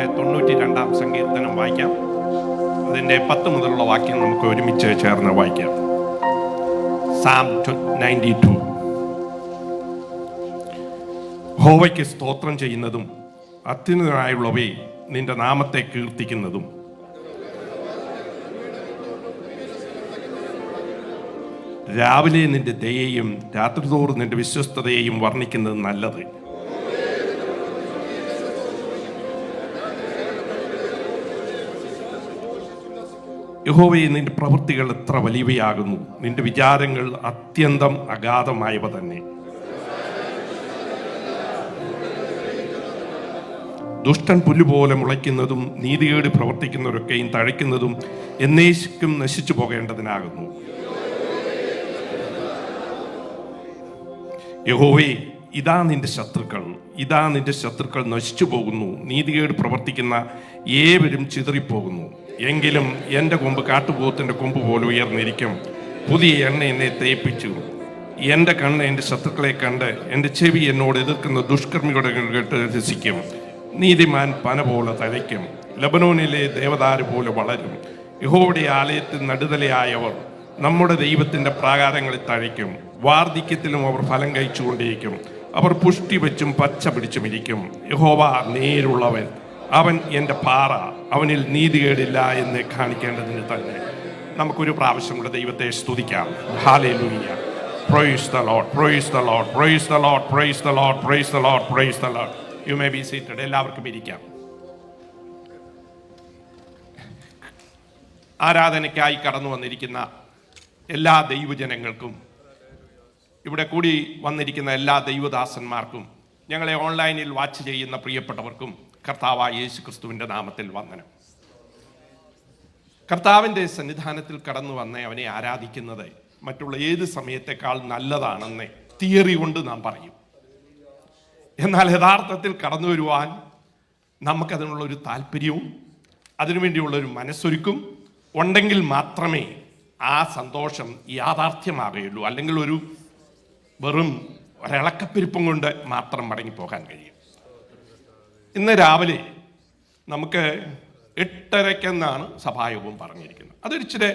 92-ാം സങ്കീർത്തനം വായിക്കാം. അതിൻ്റെ 10 മുതലുള്ള വാക്യം നമുക്ക് ഒരുമിച്ച് ചേർന്ന് വായിക്കാം. Psalm 92. യഹോവയ്ക്ക് സ്തോത്രം ചെയ്യുന്നതും അത്യുന്നതനായുള്ളവയെ നിന്റെ നാമത്തെ കീർത്തിക്കുന്നതും രാവിലെ നിന്റെ ദയയെയും രാത്രിതോറും നിന്റെ വിശ്വസ്തതയെയും വർണ്ണിക്കുന്നത് നല്ലത്. യഹോവയെ നിന്റെ പ്രവൃത്തികൾ എത്ര വലിയവയാകുന്നു, നിന്റെ വിചാരങ്ങൾ അത്യന്തം അഗാധമായവ തന്നെ. ദുഷ്ടൻ പുല്ലുപോലെ മുളയ്ക്കുന്നതും നീതികേട് പ്രവർത്തിക്കുന്നവരൊക്കെയും തഴയ്ക്കുന്നതും എന്നേക്കും നശിച്ചു പോകേണ്ടതിനാകുന്നു. യഹോവേ, ഇതാ നിന്റെ ശത്രുക്കൾ നശിച്ചു പോകുന്നു. നീതികേട് പ്രവർത്തിക്കുന്ന ഏവരും ചിതറിപ്പോകുന്നു. എങ്കിലും എൻ്റെ കൊമ്പ് കാട്ടുപോത്തിന്റെ കൊമ്പ് പോലെ ഉയർന്നിരിക്കും. പുതിയ എണ്ണ എന്നെ തേപ്പിച്ചു. എൻ്റെ കണ്ണ് എൻ്റെ ശത്രുക്കളെ കണ്ട്, എൻ്റെ ചെവി എന്നോട് എതിർക്കുന്ന ദുഷ്കർമ്മികളുടെ കേട്ട് രസിക്കും. നീതിമാൻ പന പോലെ തഴയ്ക്കും, ലബനോനിലെ ദേവദാരു പോലെ വളരും. യഹോവയുടെ ആലയത്തിൽ നടുതലയായവർ നമ്മുടെ ദൈവത്തിൻ്റെ പ്രാകാരങ്ങളിൽ തഴയ്ക്കും. വാർദ്ധക്യത്തിലും അവർ ഫലം കഴിച്ചുകൊണ്ടിരിക്കും. അവർ പുഷ്ടി വെച്ചും പച്ച പിടിച്ചും ഇരിക്കും. യഹോവ നേരുള്ളവൻ, അവൻ എൻ്റെ പാറ, അവനിൽ നീതികേടില്ല എന്ന് കാണിക്കേണ്ടതിന് തന്നെ. നമുക്കൊരു പ്രാവശ്യം കൂടെ ദൈവത്തെ സ്തുതിക്കാം. Hallelujah. Praise the Lord, praise the Lord, praise the Lord, praise the Lord, praise the Lord, praise the Lord. You may be seated. എല്ലാവർക്കും ഇരിക്കാം. ആരാധനയ്ക്കായി കടന്നു വന്നിരിക്കുന്ന എല്ലാ ദൈവജനങ്ങൾക്കും, ഇവിടെ കൂടി വന്നിരിക്കുന്ന എല്ലാ ദൈവദാസന്മാർക്കും, ഞങ്ങളെ ഓൺലൈനിൽ വാച്ച് ചെയ്യുന്ന പ്രിയപ്പെട്ടവർക്കും കർത്താവായ യേശു ക്രിസ്തുവിൻ്റെ നാമത്തിൽ വന്ദനം. കർത്താവിൻ്റെ സന്നിധാനത്തിൽ കടന്നു വന്ന് അവനെ ആരാധിക്കുന്നത് മറ്റുള്ള ഏത് സമയത്തേക്കാൾ നല്ലതാണെന്ന് തിയറി കൊണ്ട് നാം പറയും. എന്നാൽ യഥാർത്ഥത്തിൽ കടന്നു വരുവാൻ നമുക്കതിനുള്ളൊരു താല്പര്യവും അതിനുവേണ്ടിയുള്ളൊരു മനസ്സൊരുക്കും ഉണ്ടെങ്കിൽ മാത്രമേ ആ സന്തോഷം യാഥാർത്ഥ്യമാകുകയുള്ളൂ. അല്ലെങ്കിൽ ഒരു വെറും ഒരിളക്കപ്പെരുപ്പം കൊണ്ട് മാത്രം മടങ്ങിപ്പോകാൻ കഴിയും. ഇന്ന് രാവിലെ നമുക്ക് 8:30 സഭായോഗം പറഞ്ഞിരിക്കുന്നത്. അതൊരിച്ചിരി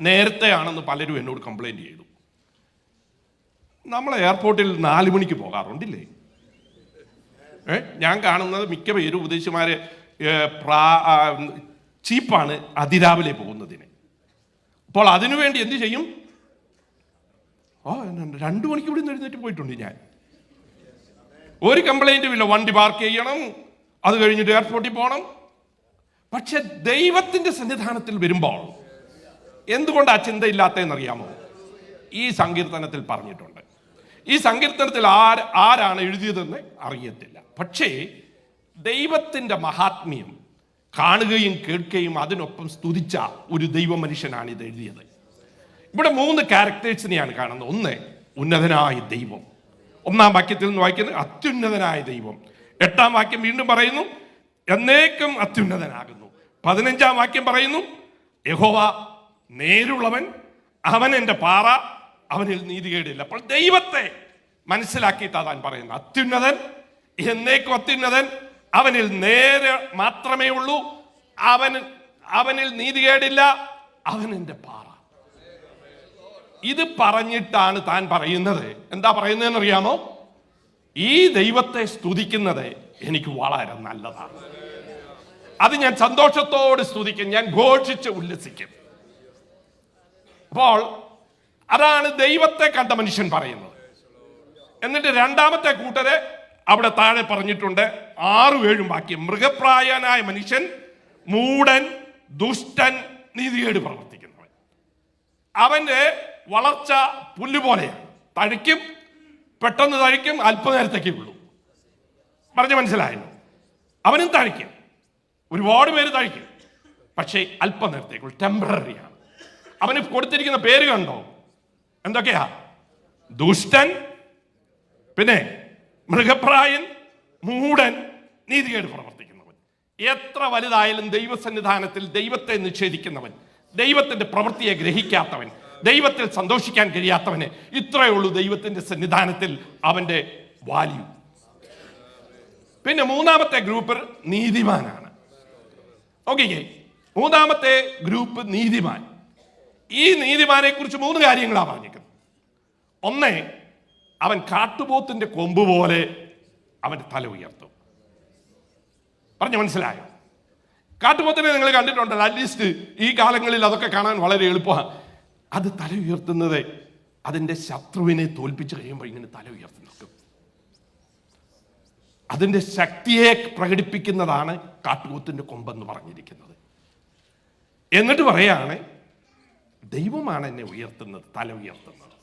നേരത്തെയാണെന്ന് പലരും എന്നോട് കംപ്ലൈൻറ്റ് ചെയ്തു. നമ്മൾ എയർപോർട്ടിൽ 4 മണിക്ക് പോകാറുണ്ടില്ലേ? ഞാൻ കാണുന്നത് മിക്ക പേരും ഉപദേശിമാരെ ചീപ്പാണ് അതിരാവിലെ പോകുന്നതിന്. അപ്പോൾ അതിനുവേണ്ടി എന്ത് ചെയ്യും? 2 മണിക്ക് ഇവിടെ നിന്ന് എഴുന്നേറ്റ് പോയിട്ടുണ്ട് ഞാൻ. ഒരു കംപ്ലൈൻറ്റും ഇല്ല. വണ്ടി പാർക്ക് ചെയ്യണം, അത് കഴിഞ്ഞിട്ട് എയർപോർട്ടിൽ പോകണം. പക്ഷെ ദൈവത്തിൻ്റെ സന്നിധാനത്തിൽ വരുമ്പോൾ എന്തുകൊണ്ട് ആ ചിന്തയില്ലാത്തതെന്നറിയാമോ? ഈ സങ്കീർത്തനത്തിൽ പറഞ്ഞിട്ടുണ്ട്. ഈ സങ്കീർത്തനത്തിൽ ആരാണ് എഴുതിയതെന്ന് അറിയത്തില്ല. പക്ഷേ ദൈവത്തിൻ്റെ മഹാത്മ്യം കാണുകയും കേൾക്കുകയും അതിനൊപ്പം സ്തുതിച്ച ഒരു ദൈവ മനുഷ്യനാണ് ഇത് എഴുതിയത്. ഇവിടെ 3 ക്യാരക്ടേഴ്സിനെയാണ് കാണുന്നത്. ഒന്ന്, ഉന്നതനായ ദൈവം. 1-ാം വാക്യത്തിൽ നിന്ന് വായിക്കുന്നത് അത്യുന്നതനായ ദൈവം. 8-ാം വാക്യം വീണ്ടും പറയുന്നു എന്നേക്കും അത്യുന്നതനാകുന്നു. 15-ാം വാക്യം പറയുന്നു യഹോവ നേരുള്ളവൻ, അവൻ എൻ്റെ പാറ, അവനിൽ നീതികേടില്ല. അപ്പോൾ ദൈവത്തെ മനസ്സിലാക്കിയിട്ടാണ് താൻ പറയുന്നത്. അത്യുന്നതൻ, എന്നേക്കും അത്യുന്നതൻ, അവനിൽ നേര് മാത്രമേ ഉള്ളൂ, അവനിൽ നീതികേടില്ല, അവൻ എൻ്റെ പാറ. ഇത് പറഞ്ഞിട്ടാണ് താൻ പറയുന്നത്. എന്താ പറയുന്നതെന്ന് അറിയാമോ? ഈ ദൈവത്തെ സ്തുതിക്കുന്നത് എനിക്ക് വളരെ നല്ലതാണ്. അത് ഞാൻ സന്തോഷത്തോടെ സ്തുതിക്കും, ഞാൻ ഘോഷിച്ച് ഉല്ലസിക്കും. അപ്പോൾ അതാണ് ദൈവത്തെ കണ്ട മനുഷ്യൻ പറയുന്നത്. എന്നിട്ട് 2-ാമത്തെ കൂട്ടരെ അവിടെ താഴെ പറഞ്ഞിട്ടുണ്ട്. 6-7 വാക്യം. മൃഗപ്രായനായ മനുഷ്യൻ, മൂഢൻ, ദുഷ്ടൻ, നീതികേട് പ്രവർത്തിക്കുന്നവൻ. അവന്റെ വളർച്ച പുല്ലുപോലെയാണ്. തഴിക്കും, പെട്ടെന്ന് തഴിക്കും, അല്പനേരത്തേക്കേ ഉള്ളൂ. പറഞ്ഞ് മനസ്സിലായല്ലോ? അവനും തഴിക്കും, ഒരുപാട് പേര് തഴിക്കും, പക്ഷേ അല്പനേരത്തേക്കുള്ളൂ, ടെമ്പററിയാണ്. അവന് കൊടുത്തിരിക്കുന്ന പേര് കണ്ടോ? എന്തൊക്കെയാ? ദുഷ്ടൻ, പിന്നെ മൃഗപ്രായൻ, മൂഢൻ, നീതികേട് പ്രവർത്തിക്കുന്നവൻ. എത്ര വലുതായാലും ദൈവസന്നിധാനത്തിൽ ദൈവത്തെ നിഷേധിക്കുന്നവൻ, ദൈവത്തിന്റെ പ്രവൃത്തിയെ ഗ്രഹിക്കാത്തവൻ, ദൈവത്തിൽ സന്തോഷിക്കാൻ കഴിയാത്തവന് ഇത്രയേ ഉള്ളൂ ദൈവത്തിന്റെ സന്നിധാനത്തിൽ അവന്റെ വാല്യൂ. പിന്നെ മൂന്നാമത്തെ ഗ്രൂപ്പ് നീതിമാനാണ്. നോക്കിക്കേ, മൂന്നാമത്തെ ഗ്രൂപ്പ് നീതിമാൻ. ഈ നീതിമാനെ കുറിച്ച് 3 കാര്യങ്ങളാണ് പറഞ്ഞിരിക്കുന്നത്. ഒന്ന്, അവൻ കാട്ടുപോത്തിന്റെ കൊമ്പ് പോലെ അവന്റെ തല ഉയർത്തും. പറഞ്ഞു മനസ്സിലായോ? കാട്ടുപോത്തിനെ നിങ്ങൾ കണ്ടിട്ടുണ്ടല്ലോ, അറ്റ്ലീസ്റ്റ് ഈ കാലങ്ങളിൽ അതൊക്കെ കാണാൻ വളരെ എളുപ്പമാണ്. അത് തല ഉയർത്തുന്നത് അതിന്റെ ശത്രുവിനെ തോൽപ്പിച്ച് കഴിയുമ്പോൾ ഇങ്ങനെ തല ഉയർത്തി നിൽക്കും. അതിന്റെ ശക്തിയെ പ്രകടിപ്പിക്കുന്നതാണ് കാട്ടുപോത്തിന്റെ കൊമ്പെന്ന് പറഞ്ഞിരിക്കുന്നത്. എന്നിട്ട് പറയാണ്, ദൈവമാണ് എന്നെ ഉയർത്തുന്നത്, തല ഉയർത്തുന്നത്.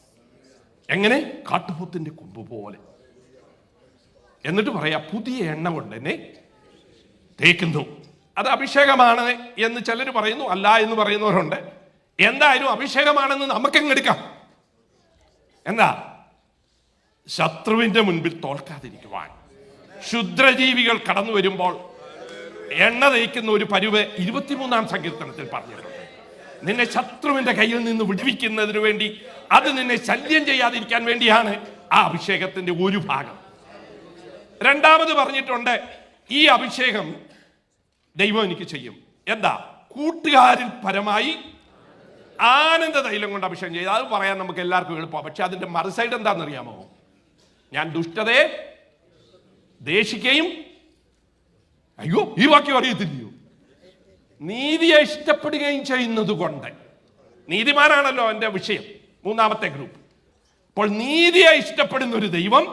എങ്ങനെ? കാട്ടുപോത്തിന്റെ കൊമ്പ് പോലെ. എന്നിട്ട് പറയാ, പുതിയ എണ്ണ കൊണ്ട് എന്നെ തേക്കുന്നു. അത് അഭിഷേകമാണ് എന്ന് ചിലർ പറയുന്നു, അല്ല എന്ന് പറയുന്നവരുണ്ട്. എന്തായാലും അഭിഷേകമാണെന്ന് നമുക്കെടുക്കാം. എന്താ? ശത്രുവിന്റെ മുൻപിൽ തോൽക്കാതിരിക്കുവാൻ. ക്ഷുദ്രജീവികൾ കടന്നു വരുമ്പോൾ എണ്ണ തേക്കുന്ന ഒരു പരുവ് 23-ാം സങ്കീർത്തനത്തിൽ പറഞ്ഞിട്ടുണ്ട്. നിന്നെ ശത്രുവിന്റെ കയ്യിൽ നിന്ന് വിടുവിക്കുന്നതിന് വേണ്ടി, അത് നിന്നെ ശല്യം ചെയ്യാതിരിക്കാൻ വേണ്ടിയാണ് ആ അഭിഷേകത്തിന്റെ ഒരു ഭാഗം. രണ്ടാമത് പറഞ്ഞിട്ടുണ്ട്, ഈ അഭിഷേകം ദൈവം എനിക്ക് ചെയ്യും. എന്താ? കൂട്ടുകാരിൽ പരമായി ആനന്ദ തൈലം കൊണ്ട് അഭിഷേകം ചെയ്ത്. അത് പറയാൻ നമുക്ക് എല്ലാവർക്കും എളുപ്പമാണ്. പക്ഷെ അതിന്റെ മറുസൈഡ് എന്താണെന്നറിയാമോ? ഞാൻ ദുഷ്ടതയെ ദേഷിക്കുകയും, അയ്യോ ഈ വാക്യം അറിയത്തില്ലയോ, നീതിയെ ഇഷ്ടപ്പെടുകയും ചെയ്യുന്നത് കൊണ്ട്. നീതിമാനാണല്ലോ എൻ്റെ വിഷയം, മൂന്നാമത്തെ ഗ്രൂപ്പ്. അപ്പോൾ നീതിയെ ഇഷ്ടപ്പെടുന്ന ഒരു ദൈവം,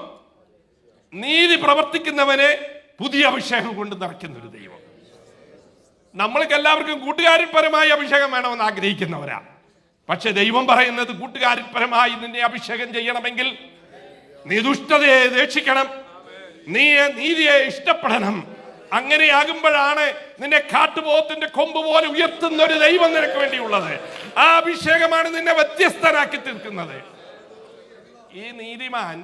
നീതി പ്രവർത്തിക്കുന്നവനെ പുതിയ അഭിഷേകം കൊണ്ട് നിറയ്ക്കുന്ന ഒരു ദൈവം. നമ്മൾക്ക് എല്ലാവർക്കും കൂട്ടുകാരിൽ പരമായി അഭിഷേകം വേണമെന്ന് ആഗ്രഹിക്കുന്നവരാ. പക്ഷെ ദൈവം പറയുന്നത്, കൂട്ടുകാരിൽ പരമായി നിന്നെ അഭിഷേകം ചെയ്യണമെങ്കിൽ നീ ദുഷ്ടതയെ ദേഷിക്കണം, നീ നീതിയെ ഇഷ്ടപ്പെടണം. അങ്ങനെയാകുമ്പോഴാണ് നിന്നെ കാട്ടുപോത്തിന്റെ കൊമ്പ് പോലെ ഉയർത്തുന്ന ഒരു ദൈവം നിനക്ക് വേണ്ടിയുള്ളത്. ആ അഭിഷേകമാണ് നിന്നെ വ്യത്യസ്തനാക്കി തീർക്കുന്നത്. ഈ നീതിമാൻ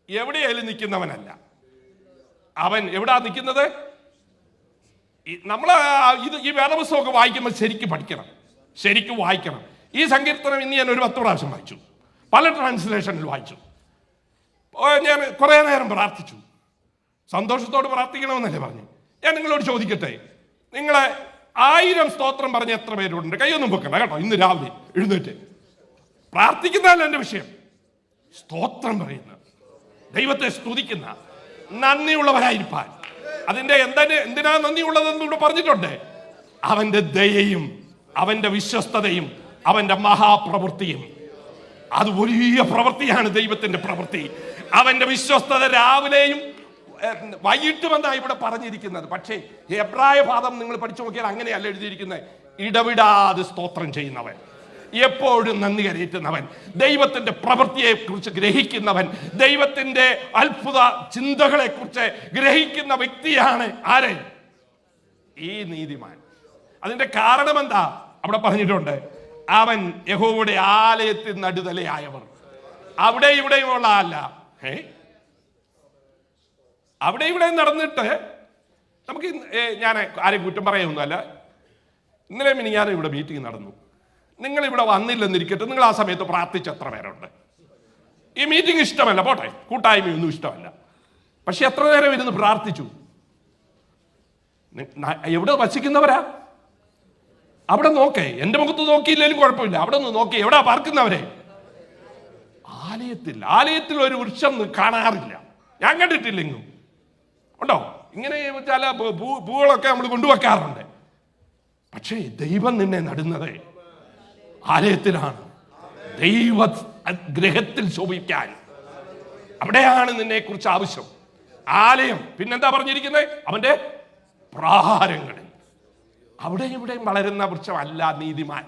എവിടെയായാലും നിൽക്കുന്നവനല്ല. അവൻ എവിടാ നിൽക്കുന്നത്? നമ്മൾ ഈ വേദപുസ്തകമൊക്കെ വായിക്കുമ്പോൾ ശരിക്കും പഠിക്കണം, ശരിക്കും വായിക്കണം. ഈ സങ്കീർത്തനം ഇന്ന് ഞാൻ ഒരു 10 പ്രാവശ്യം വായിച്ചു, പല ട്രാൻസ്ലേഷനിൽ വായിച്ചു. ഞാൻ കുറേ നേരം പ്രാർത്ഥിച്ചു. സന്തോഷത്തോട് പ്രാർത്ഥിക്കണമെന്നല്ലേ പറഞ്ഞു. ഞാൻ നിങ്ങളോട് ചോദിക്കട്ടെ, നിങ്ങളെ 1000 സ്തോത്രം പറഞ്ഞ എത്ര പേരുണ്ട്? കൈയൊന്നും വെക്കണ്ട കേട്ടോ. ഇന്ന് രാവിലെ എഴുന്നേറ്റ് പ്രാർത്ഥിക്കുന്നതല്ല എൻ്റെ വിഷയം, സ്തോത്രം പറയുന്ന, ദൈവത്തെ സ്തുതിക്കുന്ന, നന്ദിയുള്ളവരായിരിക്കാൻ. അതിന്റെ എന്തിനാ നന്ദിയുള്ളതെന്ന് ഇവിടെ പറഞ്ഞിട്ടുണ്ട്. അവന്റെ ദയയും അവന്റെ വിശ്വസ്തതയും അവന്റെ മഹാപ്രവൃത്തിയും. അത് വലിയ പ്രവൃത്തിയാണ് ദൈവത്തിന്റെ പ്രവൃത്തി. അവന്റെ വിശ്വസ്തത രാവിലെയും വൈകിട്ടുമെന്നാണ് ഇവിടെ പറഞ്ഞിരിക്കുന്നത്. പക്ഷേ എബ്രായ ഭാഗം നിങ്ങൾ പഠിച്ചു നോക്കിയാൽ അങ്ങനെയല്ല എഴുതിയിരിക്കുന്നത്. ഇടവിടാതെ സ്തോത്രം ചെയ്യുന്നവൻ, എപ്പോഴും നന്ദി കരയറ്റുന്നവൻ, ദൈവത്തിന്റെ പ്രവൃത്തിയെ കുറിച്ച് ഗ്രഹിക്കുന്നവൻ, ദൈവത്തിന്റെ അത്ഭുത ചിന്തകളെ കുറിച്ച് ഗ്രഹിക്കുന്ന വ്യക്തിയാണ് ആര്? ഈ നീതിമാൻ. അതിന്റെ കാരണം എന്താ? അവിടെ പറഞ്ഞിട്ടുണ്ട്, അവൻ യഹോവയുടെ ആലയത്തിൽ നടുതലയായവർ. അവിടെ ഇവിടെയുമുള്ള അല്ല, അവിടെ ഇവിടെ നടന്നിട്ട് നമുക്ക് ഞാൻ ആരെയും കുറ്റം പറയുന്നതല്ല. ഇന്നലെ ഞാൻ ഇവിടെ മീറ്റിംഗ് നടന്നു. നിങ്ങൾ ഇവിടെ വന്നില്ലെന്നിരിക്കട്ടെ, നിങ്ങൾ ആ സമയത്ത് പ്രാർത്ഥിച്ച എത്ര പേരുണ്ട്? ഈ മീറ്റിംഗ് ഇഷ്ടമല്ല, പോട്ടെ, കൂട്ടായ്മയൊന്നും ഇഷ്ടമല്ല. പക്ഷെ എത്ര നേരം ഇരുന്ന് പ്രാർത്ഥിച്ചു? എവിടെ വസിക്കുന്നവരാ? അവിടെ നോക്കേ, എൻ്റെ മുഖത്ത് നോക്കിയില്ലെങ്കിലും കുഴപ്പമില്ല, അവിടെ ഒന്ന് നോക്കി. എവിടാ പാർക്കുന്നവരെ? ആലയത്തിൽ. ആലയത്തിൽ ഒരു വൃക്ഷം കാണാറില്ല, ഞാൻ കണ്ടിട്ടില്ലെങ്കിലും. ഉണ്ടോ? ഇങ്ങനെ ചില പൂകളൊക്കെ നമ്മൾ കൊണ്ടുവെക്കാറുണ്ട്. പക്ഷേ ദൈവം നിന്നെ നടുന്നത് ആലയത്തിലാണ്. ദൈവ ഗ്രഹത്തിൽ ശോഭിക്കാൻ അവിടെയാണ് നിന്നെ കുറിച്ച് ആവശ്യം. ആലയം. പിന്നെന്താ പറഞ്ഞിരിക്കുന്നത്? അവന്റെ പ്രാഹാരങ്ങളിൽ. അവിടെ ഇവിടെയും വളരുന്ന വൃക്ഷമല്ല നീതിമാൻ.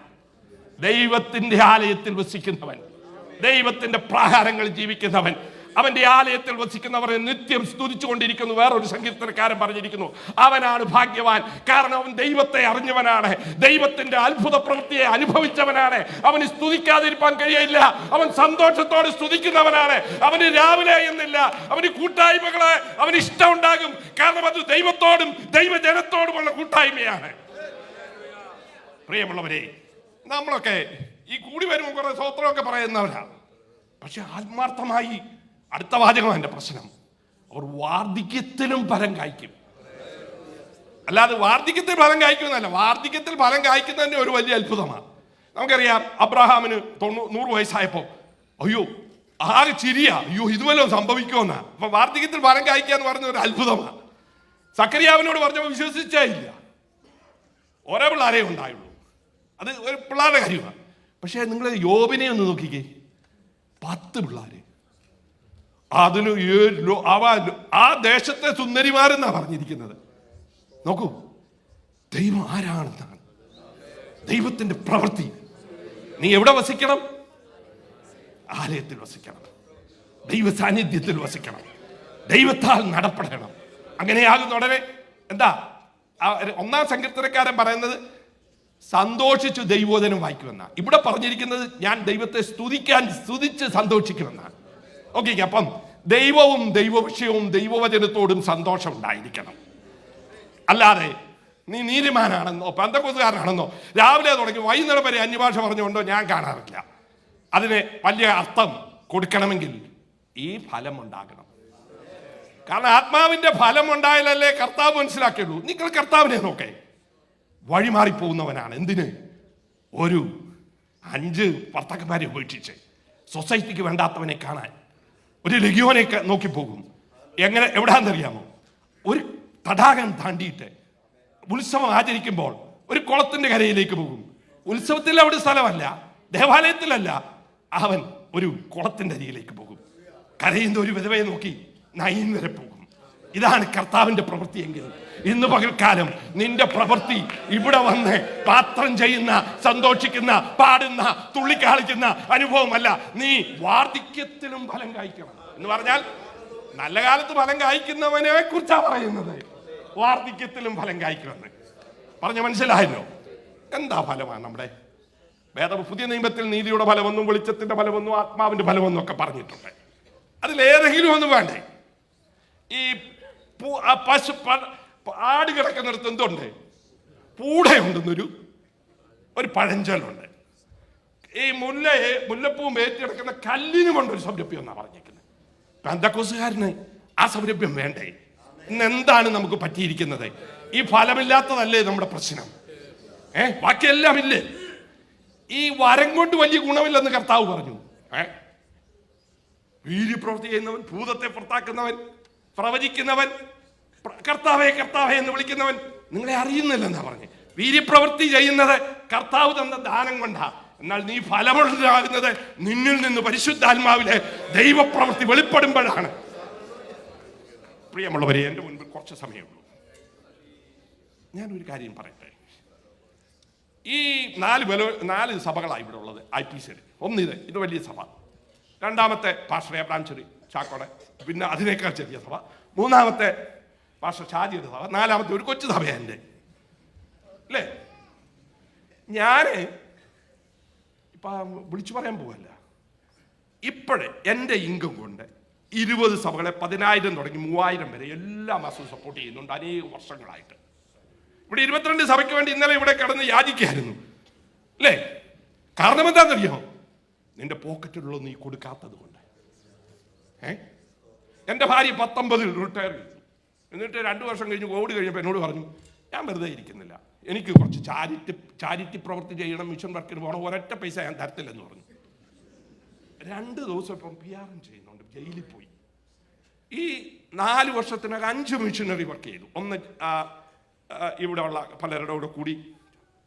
ദൈവത്തിന്റെ ആലയത്തിൽ വസിക്കുന്നവൻ, ദൈവത്തിന്റെ പ്രാഹാരങ്ങളിൽ ജീവിക്കുന്നവൻ, അവന്റെ ആലയത്തിൽ വസിക്കുന്നവരെ നിത്യം സ്തുതിച്ചുകൊണ്ടിരിക്കുന്നു. വേറൊരു സങ്കീർത്തനക്കാരൻ പറഞ്ഞിരിക്കുന്നു, അവനാണ് ഭാഗ്യവാൻ, കാരണം അവൻ ദൈവത്തെ അറിഞ്ഞവനാണ്, ദൈവത്തിന്റെ അത്ഭുത പ്രവൃത്തിയെ അനുഭവിച്ചവനാണ്. അവന് സ്തുതിക്കാതിരിക്കാൻ കഴിയില്ല. അവൻ സന്തോഷത്തോടെ സ്തുതിക്കുന്നവനാണ്. അവന് രാവിലെ എന്നില്ല, അവന് കൂട്ടായ്മകളെ അവന് ഇഷ്ടമുണ്ടാകും. കാരണം അത് ദൈവത്തോടും ദൈവജനത്തോടുമുള്ള കൂട്ടായ്മയാണ്. പ്രിയമുള്ളവരെ, നമ്മളൊക്കെ ഈ കൂടി വരുമ്പോൾ കുറെ സ്തോത്രമൊക്കെ പറയുന്നവരാണ്. പക്ഷെ ആത്മാർത്ഥമായി, അടുത്ത വാചകം എൻ്റെ പ്രശ്നം, അവർ വാർദ്ധക്യത്തിലും ഫലം കായ്ക്കും. അല്ലാതെ വാർദ്ധക്യത്തിൽ ഫലം കായ്ക്കുന്നതല്ല. വാർദ്ധക്യത്തിൽ ഫലം കായ്ക്കുന്നതിന്റെ ഒരു വലിയ അത്ഭുതമാണ്. നമുക്കറിയാം, അബ്രഹാമിന് 100 വയസ്സായപ്പോ അയ്യോ ആകെ ചിരിയാ, അയ്യോ ഇതുവല്ലോ സംഭവിക്കുമെന്നാ. അപ്പൊ വാർദ്ധക്യത്തിൽ ഫലം കായ്ക്കുക എന്ന് പറഞ്ഞ ഒരു അത്ഭുതമാണ്. സക്കറിയാവിനോട് പറഞ്ഞപ്പോൾ വിശ്വസിച്ചേ ഇല്ല. ഓരോ പിള്ളേരേ ഉണ്ടായുള്ളൂ. അത് ഒരു പിള്ളേരുടെ കാര്യമാണ്. പക്ഷെ നിങ്ങൾ യോബിനെ ഒന്ന് നോക്കിക്കേ, 10 പിള്ളേര്. അതിന് ആ ദേശത്തെ സുന്ദരിമാരെന്നാ പറഞ്ഞിരിക്കുന്നത്. നോക്കൂ, ദൈവം ആരാണെന്നാണ്, ദൈവത്തിന്റെ പ്രവൃത്തി. നീ എവിടെ വസിക്കണം? ആലയത്തിൽ വസിക്കണം, ദൈവ സാന്നിധ്യത്തിൽ വസിക്കണം, ദൈവത്താൽ നടപ്പെടണം. അങ്ങനെയാകുന്ന ഉടനെ എന്താ 1-ാം സങ്കീർത്തനക്കാരൻ പറയുന്നത്, സന്തോഷിച്ചു ദൈവോധനം വായിക്കുമെന്ന. ഇവിടെ പറഞ്ഞിരിക്കുന്നത് ഞാൻ ദൈവത്തെ സ്തുതിച്ച് സന്തോഷിക്കുമെന്നാണ്. ഓക്കെ, അപ്പം ദൈവവും ദൈവവിഷയവും ദൈവവചനത്തോടും സന്തോഷം ഉണ്ടായിരിക്കണം. അല്ലാതെ നീ നീതിമാനാണെന്നോ പെന്തക്കോസ്തുകാരനാണെന്നോ രാവിലെ തുടങ്ങി വൈകുന്നേരം വരെ അന്യഭാഷ പറഞ്ഞുകൊണ്ടോ ഞാൻ കാണാറില്ല. അതിന് വലിയ അർത്ഥം കൊടുക്കണമെങ്കിൽ ഈ ഫലം ഉണ്ടാകണം. കാരണം ആത്മാവിന്റെ ഫലം ഉണ്ടായാലല്ലേ കർത്താവ് മനസ്സിലാക്കിയുള്ളൂ. നിങ്ങൾ കർത്താവിനെ നോക്കേ, വഴിമാറിപ്പോകുന്നവനാണ്. എന്തിന്? ഒരു 5 ഭർത്താക്കന്മാരെ ഉപേക്ഷിച്ച് സൊസൈറ്റിക്ക് വേണ്ടാത്തവനെ കാണാൻ ഒരു ലഗിയോനെ നോക്കിപ്പോകും. എവിടാന്നറിയാമോ? ഒരു തടാകം താണ്ടിയിട്ട് ഉത്സവം ആചരിക്കുമ്പോൾ ഒരു കുളത്തിന്റെ കരയിലേക്ക് പോകും. ഉത്സവത്തിൽ അവിടെ സ്ഥലമല്ല, ദേവാലയത്തിലല്ല, അവൻ ഒരു കുളത്തിന്റെ അരികിലേക്ക് പോകും. കരയുന്ന ഒരു വിധവയെ നോക്കി നയിൻ വരെ പോകും. ഇതാണ് കർത്താവിന്റെ പ്രവൃത്തിയെങ്കിൽ ഇന്ന് പകൽക്കാലം നിന്റെ പ്രവൃത്തി ഇവിടെ വന്ന് പാത്രം ചെയ്യുന്ന, സന്തോഷിക്കുന്ന, പാടുന്ന, തുള്ളിക്കാളിക്കുന്ന അനുഭവമല്ല. നീ വാർദ്ധക്യത്തിലും ഫലം കായ്ക്കണം എന്ന് പറഞ്ഞാൽ നല്ല കാലത്ത് ഫലം കായ്ക്കുന്നവനെ കുറിച്ചാണ് പറയുന്നത്. വാർദ്ധക്യത്തിലും ഫലം കായ്ക്കുമെന്ന് പറഞ്ഞ മനസ്സിലായല്ലോ. എന്താ ഫലമാണ് നമ്മുടെ പുതിയ നിയമത്തിൽ? നീതിയുടെ ഫലമെന്നും വെളിച്ചത്തിന്റെ ഫലമെന്നും ആത്മാവിന്റെ ഫലമെന്നും ഒക്കെ പറഞ്ഞിട്ടുണ്ട്. അതിലേതെങ്കിലും ഒന്ന് വേണ്ടേ? ഈ പശു ആട് കിടക്കുന്നിടത്ത് എന്തുണ്ട്? പൂടയുണ്ടെന്നൊരു പഴഞ്ചൊല്ലുണ്ട്. ഈ മുല്ലപ്പൂവും വേറ്റി കിടക്കുന്ന കല്ലിനുമുണ്ടൊരു സൗരഭ്യം എന്നാണ് പറഞ്ഞിരിക്കുന്നത്. പെന്തക്കോസ്തുകാരന് ആ സൗരഭ്യം വേണ്ടേ? ഇന്ന് എന്താണ് നമുക്ക് പറ്റിയിരിക്കുന്നത്? ഈ ഫലമില്ലാത്തതല്ലേ നമ്മുടെ പ്രശ്നം? ബാക്കിയെല്ലാം ഇല്ലേ? ഈ വരം കൊണ്ട് വലിയ ഗുണമില്ലെന്ന് കർത്താവ് പറഞ്ഞു. വീര്യപ്രവൃത്തി ചെയ്യുന്നവൻ, ഭൂതത്തെ പുറത്താക്കുന്നവൻ, പ്രവചിക്കുന്നവൻ, കർത്താവേ കർത്താവേ എന്ന് വിളിക്കുന്നവൻ നിങ്ങളെ അറിയുന്നില്ലെന്നാ പറഞ്ഞു. വീര്യപ്രവൃത്തി ചെയ്യുന്നത് കർത്താവ് തന്ന ദാനം കൊണ്ടാ. എന്നാൽ നീ ഫലമുണ്ടാകുന്നത് നിന്നിൽ നിന്ന് പരിശുദ്ധാത്മാവിലെ ദൈവപ്രവൃത്തി വെളിപ്പെടുമ്പോഴാണ്. പ്രിയമുള്ളവരെ, എൻ്റെ മുൻപിൽ കുറച്ച് സമയമുള്ളൂ. ഞാനൊരു കാര്യം പറയട്ടെ. ഈ 4 സഭകളാണ് ഇവിടെ ഉള്ളത്. IPCയിൽ ഇത് വലിയ സഭ. രണ്ടാമത്തെ പാസ്റ്റർ എബ്രഹാം ചെറി ചാക്കോടെ, പിന്നെ അതിനേക്കാൾ ചെറിയ സഭ. മൂന്നാമത്തെ പാസ്റ്റർ ഷാജിയുടെ സഭ. നാലാമത്തെ ഒരു കൊച്ചു സഭയാണ് എൻ്റെ, അല്ലേ? ഞാൻ ഇപ്പം വിളിച്ചു പറയാൻ പോവല്ല. ഇപ്പോഴേ എൻ്റെ ഇൻകം കൊണ്ട് 20 സഭകളെ 10,000 തുടങ്ങി 3,000 വരെ എല്ലാ മാസവും സപ്പോർട്ട് ചെയ്യുന്നുണ്ട് അനേക വർഷങ്ങളായിട്ട്. ഇവിടെ 22 സഭയ്ക്ക് വേണ്ടി ഇന്നലെ ഇവിടെ കിടന്ന് യാചിക്കായിരുന്നു, അല്ലേ? കാരണം എന്താണെന്നറിയാമോ? നിന്റെ പോക്കറ്റിലുള്ള നീ കൊടുക്കാത്തത് കൊണ്ട്. എൻ്റെ ഭാര്യ 19 റിട്ടയർ ചെയ്തു. എന്നിട്ട് 2 വർഷം കഴിഞ്ഞ് കോവിഡ് കഴിഞ്ഞപ്പോൾ എന്നോട് പറഞ്ഞു, ഞാൻ വെറുതെ ഇരിക്കുന്നില്ല, എനിക്ക് കുറച്ച് ചാരിറ്റി പ്രവൃത്തി ചെയ്യണം, മിഷൻ വർക്കിന് പോകണം, ഒരൊറ്റ പൈസ ഞാൻ തരത്തില്ലെന്ന് പറഞ്ഞു. 2 ദിവസം ഇപ്പം PR ചെയ്യുന്നുണ്ട്, ജയിലിൽ പോയി. ഈ 4 വർഷത്തിനകം 5 മിഷനറി വർക്ക് ചെയ്തു. ഒന്ന് ഇവിടെ ഉള്ള പലരുടെ കൂടെ കൂടി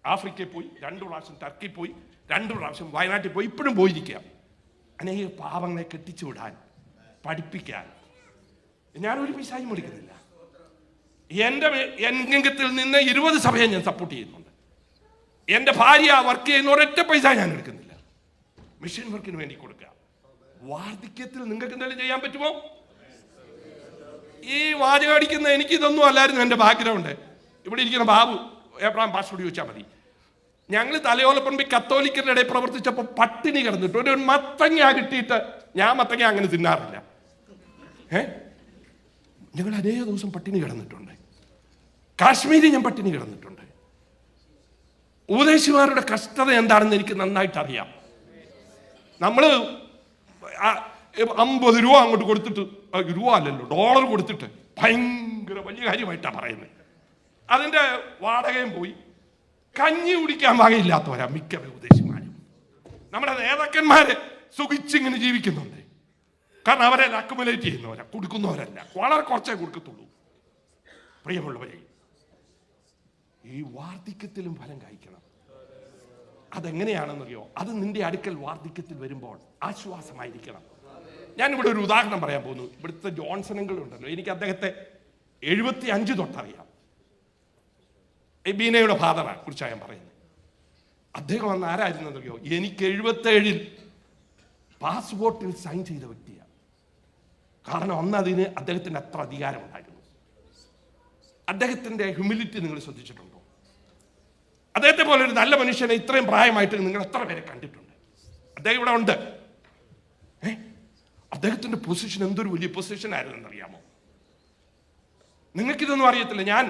ആഫ്രിക്കയിൽ പോയി, 2 പ്രാവശ്യം ടർക്കിയിൽ പോയി, 2 പ്രാവശ്യം വയനാട്ടിൽ പോയി, ഇപ്പോഴും പോയിരിക്കുക. അനേക പാവങ്ങളെ കെട്ടിച്ചു വിടാൻ, പഠിപ്പിക്കാൻ. ഞാനൊരു പൈസയും മേടിക്കുന്നില്ല. എൻ്റെ എൻഗത്തിൽ നിന്ന് 20 സഭയെ ഞാൻ സപ്പോർട്ട് ചെയ്യുന്നുണ്ട്. എൻ്റെ ഭാര്യ വർക്ക് ചെയ്യുന്ന ഒരൊറ്റ പൈസ ഞാൻ എടുക്കുന്നില്ല. മിഷൻ വർക്കിന് വേണ്ടി കൊടുക്കുക. വാർദ്ധക്യത്തിൽ നിങ്ങൾക്ക് എന്തെങ്കിലും ചെയ്യാൻ പറ്റുമോ? ഈ വാചകം അടിക്കുന്ന എനിക്കിതൊന്നും അല്ലായിരുന്നു എൻ്റെ ബാക്ക്ഗ്രൗണ്ട്. ഇവിടെ ഇരിക്കുന്ന ബാബു എബ്രഹാം പാസ്റ്ററോട് ചോദിച്ചാൽ മതി. ഞങ്ങൾ തലയോലപ്പറമ്പിൽ കത്തോലിക്കരുടെ ഇടയിൽ പ്രവർത്തിച്ചപ്പോൾ പട്ടിണി കിടന്നിട്ട് ഒരു മത്തങ്ങ കിട്ടിയിട്ട്, ഞാൻ മത്തങ്ങ അങ്ങനെ തിന്നാറില്ല. ഞങ്ങൾ അനേക ദിവസം പട്ടിണി കിടന്നിട്ടുണ്ട്. കാശ്മീരിൽ ഞാൻ പട്ടിണി കിടന്നിട്ടുണ്ട്. ഉപദേശിമാരുടെ കഷ്ടത എന്താണെന്ന് എനിക്ക് നന്നായിട്ട് അറിയാം. നമ്മൾ 50 രൂപ അങ്ങോട്ട് കൊടുത്തിട്ട്, രൂപ അല്ലല്ലോ, $, കൊടുത്തിട്ട് ഭയങ്കര വലിയ കാര്യമായിട്ടാണ് പറയുന്നത്. അതിന്റെ വാടകയും പോയി. കഞ്ഞി കുടിക്കാൻ വകയില്ലാത്തവരാ മിക്ക ഉപദേശിമാരും. നമ്മുടെ നേതാക്കന്മാര് സുഖിച്ചിങ്ങനെ ജീവിക്കുന്നുണ്ട്. കാരണം അവരെ അക്കുമുലേറ്റ് ചെയ്യുന്നവരാ, കൊടുക്കുന്നവരല്ല, വളരെ കുറച്ചേ കൊടുക്കത്തുള്ളൂ. പ്രിയമുള്ളവരെ, ഈ വാർദ്ധക്യത്തിലും ഫലം കായ്ക്കണം. അതെങ്ങനെയാണെന്നറിയോ? അത് നിന്റെ അടുക്കൽ വാർദ്ധക്യത്തിൽ വരുമ്പോൾ ആശ്വാസമായിരിക്കണം. ഞാനിവിടെ ഒരു ഉദാഹരണം പറയാൻ പോകുന്നു. ഇവിടുത്തെ ജോൺസണുകളുണ്ടല്ലോ, എനിക്ക് അദ്ദേഹത്തെ 75 തൊട്ടറിയാം. ബീനയുടെ ഫാദറെ കുറിച്ചാണ് ഞാൻ പറയുന്നത്. അദ്ദേഹം അന്ന് ആരായിരുന്നറിയോ? എനിക്ക് 77 പാസ്പോർട്ടിൽ സൈൻ ചെയ്ത വ്യക്തിയാണ്. കാരണം അന്ന് അതിന് അദ്ദേഹത്തിന് അത്ര അധികാരമുണ്ടായിരുന്നു. അദ്ദേഹത്തിന്റെ ഹ്യൂമിലിറ്റി നിങ്ങൾ ശ്രദ്ധിച്ചിട്ടുണ്ടോ? അദ്ദേഹത്തെ പോലെ ഒരു നല്ല മനുഷ്യനെ ഇത്രയും പ്രായമായിട്ട് നിങ്ങൾ എത്ര പേരെ കണ്ടിട്ടുണ്ട്? അദ്ദേഹം ഇവിടെ ഉണ്ട്. അദ്ദേഹത്തിന്റെ പൊസിഷൻ എന്തൊരു വലിയ പൊസിഷൻ ആയിരുന്നു അറിയാമോ? നിങ്ങൾക്കിതൊന്നും അറിയത്തില്ല. ഞാൻ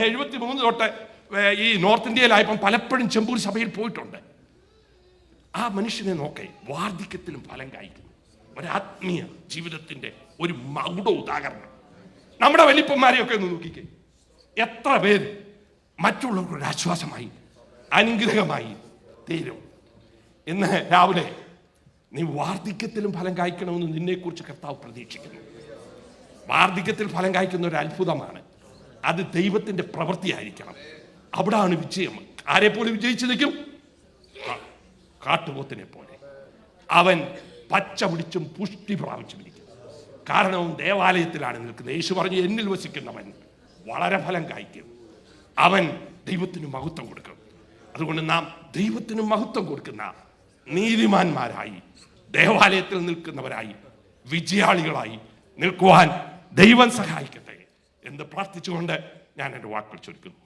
73 തൊട്ട് ഈ നോർത്ത് ഇന്ത്യയിലായപ്പം പലപ്പോഴും ചെമ്പൂർ സഭയിൽ പോയിട്ടുണ്ട്. ആ മനുഷ്യനെ നോക്കേ, വാർദ്ധക്യത്തിലും ഫലം കായ്ക്കുന്നു. ഒരാത്മീയ ജീവിതത്തിന്റെ ഒരു മകുട ഉദാഹരണം. നമ്മുടെ വലിപ്പന്മാരെയൊക്കെ ഒന്ന് നോക്കിക്കേ, എത്ര പേര് മറ്റുള്ളവർക്ക് ഒരു ആശ്വാസമായി, അനുഗ്രഹമായി തീരും. ഇന്ന് രാവിലെ നീ വാർദ്ധക്യത്തിലും ഫലം കായ്ക്കണമെന്ന് നിന്നെക്കുറിച്ച് കർത്താവ് പ്രതീക്ഷിക്കുന്നു. വാർദ്ധക്യത്തിൽ ഫലം കായ്ക്കുന്ന ഒരു അത്ഭുതമാണ്. അത് ദൈവത്തിന്റെ പ്രവൃത്തിയായിരിക്കണം. അവിടാണ് വിജയം. ആരെപ്പോലെ വിജയിച്ചു നിൽക്കും? കാട്ടുപോത്തിനെ പോലെ അവൻ പച്ച പിടിച്ചും പുഷ്ടി പ്രാപിച്ചുമിരിക്കും. കാരണം ദേവാലയത്തിലാണ് നിൽക്കുന്നത്. യേശു പറഞ്ഞു, എന്നിൽ വസിക്കുന്നവൻ വളരെ ഫലം കായ്ക്കും, അവൻ ദൈവത്തിന് മഹത്വം കൊടുക്കും. അതുകൊണ്ട് നാം ദൈവത്തിന് മഹത്വം കൊടുക്കുന്ന നീതിമാന്മാരായി, ദേവാലയത്തിൽ നിൽക്കുന്നവരായി, വിജയാളികളായി നിൽക്കുവാൻ ദൈവം സഹായിക്കട്ടെ എന്ന് പ്രാർത്ഥിച്ചുകൊണ്ട് ഞാൻ എൻ്റെ വാക്കുകൾ ചുരുക്കുന്നു.